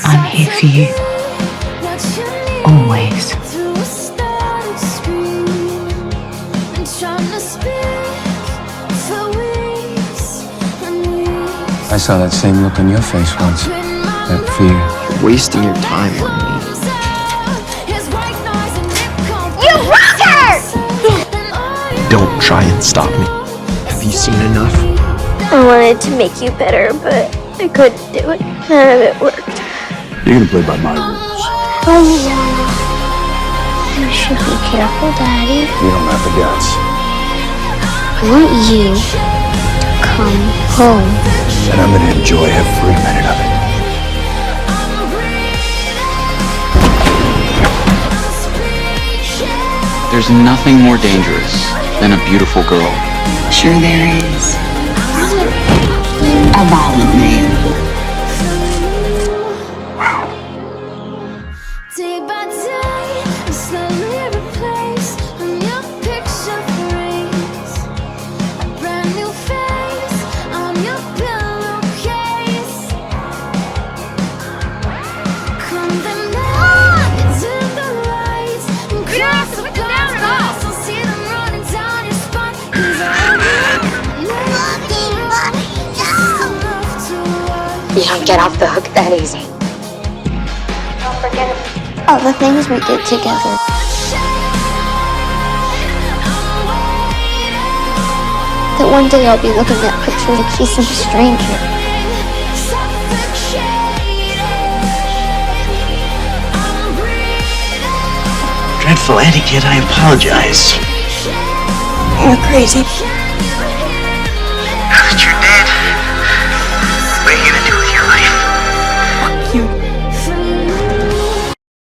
I'm here for you. Always. I saw that same look on your face once. That fear. You're wasting your time on me. You broke her! Don't try and stop me. Have you seen enough? I wanted to make you better, but I couldn't do it. None of it worked. You're gonna play by my rules. Oh, you should be careful, Daddy. You don't have the guts. I want you to come home. And I'm gonna enjoy every minute of it. There's nothing more dangerous than a beautiful girl. Sure there is. A violent man. Wow. Day by day, I slowly replace a new picture freeze. A brand new face on your pillowcase. Come the night to the light and cross the paths. I'll see them running down your spine. 'Cause You don't get off the hook that easy. Don't forget all the things we did together. That one day I'll be looking at pictures like she's some stranger. Dreadful etiquette, I apologize. You're crazy. Now that you're dead, we're here to